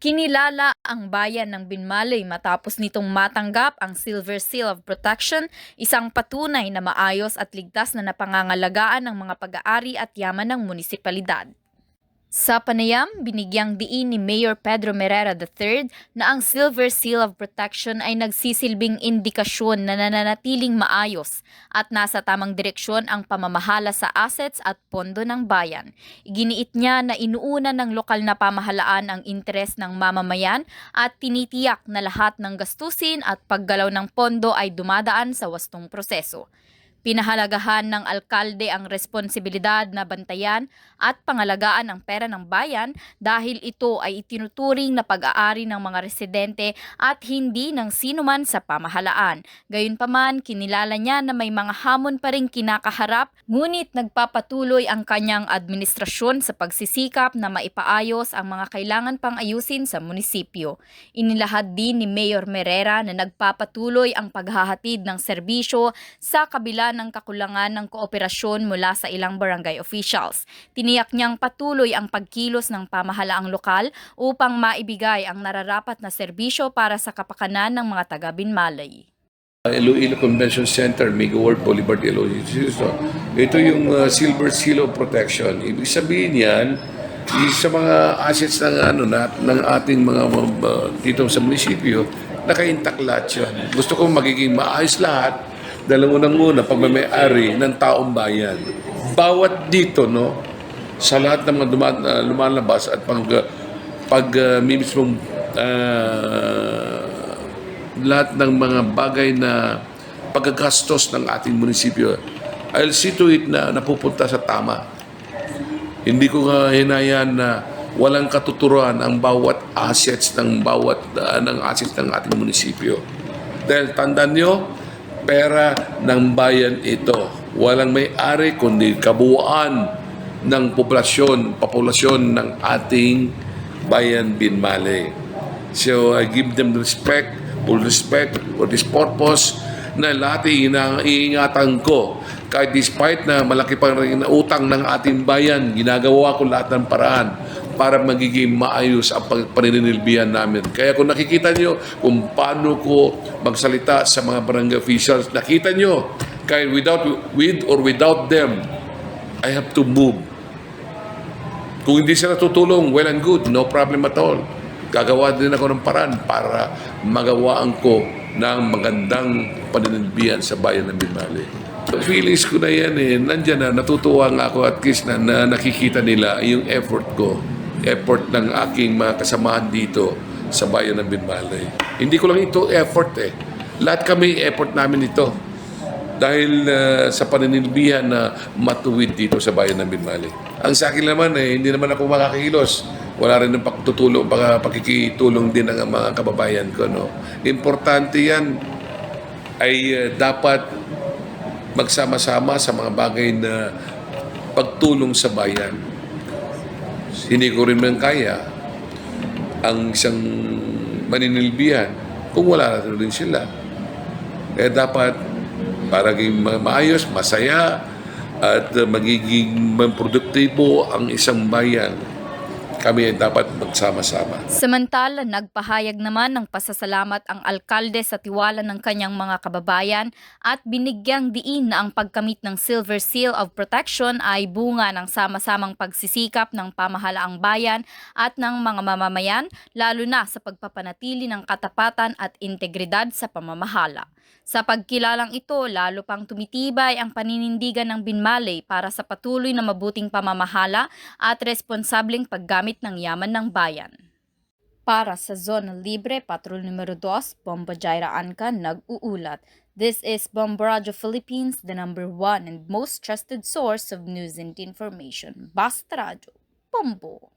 Kinilala ang bayan ng Binmaley matapos nitong matanggap ang Silver Seal of Protection, isang patunay na maayos at ligtas na napangangalagaan ng mga pag-aari at yaman ng munisipalidad. Sa panayam, binigyang diin ni Mayor Pedro Merera III na ang Silver Seal of Protection ay nagsisilbing indikasyon na nananatiling maayos at nasa tamang direksyon ang pamamahala sa assets at pondo ng bayan. Iginiit niya na inuuna ng lokal na pamahalaan ang interes ng mamamayan at tinitiyak na lahat ng gastusin at paggalaw ng pondo ay dumadaan sa wastong proseso. Pinahalagahan ng alkalde ang responsibilidad na bantayan at pangalagaan ang pera ng bayan dahil ito ay itinuturing na pag-aari ng mga residente at hindi ng sinuman sa pamahalaan. Gayunpaman, kinilala niya na may mga hamon pa rin kinakaharap, ngunit nagpapatuloy ang kanyang administrasyon sa pagsisikap na maipaayos ang mga kailangan pang ayusin sa munisipyo. Inilahad din ni Mayor Merera na nagpapatuloy ang paghahatid ng serbisyo sa kabila ng kakulangan ng kooperasyon mula sa ilang barangay officials. Tiniyak niyang patuloy ang pagkilos ng pamahalaang lokal upang maibigay ang nararapat na serbisyo para sa kapakanan ng mga taga-Binmaley. Iloilo Convention Center, Mega World Boulevard, Iloilo. Ito yung Silver Seal of Protection. Ibig sabihin yan, sa mga assets ng ating mga dito sa munisipyo, naka-intact lahat yun. Gusto kong magiging maayos lahat dahil unang-una pagmamayari ng taong bayan. Bawat dito, no, sa lahat ng mga lumalabas at mismong lahat ng mga bagay na paggagastos ng ating munisipyo, I'll see to it na napupunta sa tama. Hindi ko hinayaan na walang katuturuan ang bawat assets ng ating munisipyo. Dahil tandaan nyo, pera ng bayan ito. Walang may-ari kundi kabuuan ng populasyon ng ating bayan Binmaley. So I give them full respect for this purpose na lahat iingatan ko. Kahit despite na malaki pang rin utang ng ating bayan, ginagawa ko lahat ng paraan para magiging maayos ang paninilbihan namin. Kaya kung nakikita nyo kung paano ko magsalita sa mga barangay officials, nakita nyo, kahit with or without them, I have to move. Kung hindi sila tutulong, well and good, no problem at all. Gagawa din ako ng paraan para magawaan ko ng magandang paninilbihan sa bayan ng Binmaley. Feelings ko na yan nandyan na, natutuwa nga ako at least na nakikita nila yung effort ko. Effort ng aking mga kasamahan dito sa bayan ng Binmaley. Hindi ko lang ito effort Lahat kami effort namin ito. Dahil sa paninilbihan na matuwid dito sa bayan ng Binmaley. Ang sa akin naman hindi naman ako makakilos. Wala rin ng pakikitulong din ng mga kababayan ko. No? Importante yan ay dapat magsama-sama sa mga bagay na pagtulong sa bayan. Hindi ko rin man kaya ang isang maninilbihan kung wala na rin sila. Kaya dapat para maayos, masaya at magiging produktibo ang isang bayan, kami ay dapat magsama-sama. Samantala, nagpahayag naman ng pasasalamat ang alkalde sa tiwala ng kanyang mga kababayan at binigyang diin na ang pagkamit ng Silver Seal of Protection ay bunga ng sama-samang pagsisikap ng pamahalaang bayan at ng mga mamamayan, lalo na sa pagpapanatili ng katapatan at integridad sa pamamahala. Sa pagkilalang ito, lalo pang tumitibay ang paninindigan ng Binmaley para sa patuloy na mabuting pamamahala at responsableng paggamit ng yaman ng bayan. Para sa Zona Libre, Patrol numero 2, Bomba Jaira Anca, nag-uulat. This is Bomba Radio Philippines, the #1 and most trusted source of news and information. Basta Radio, Bombo!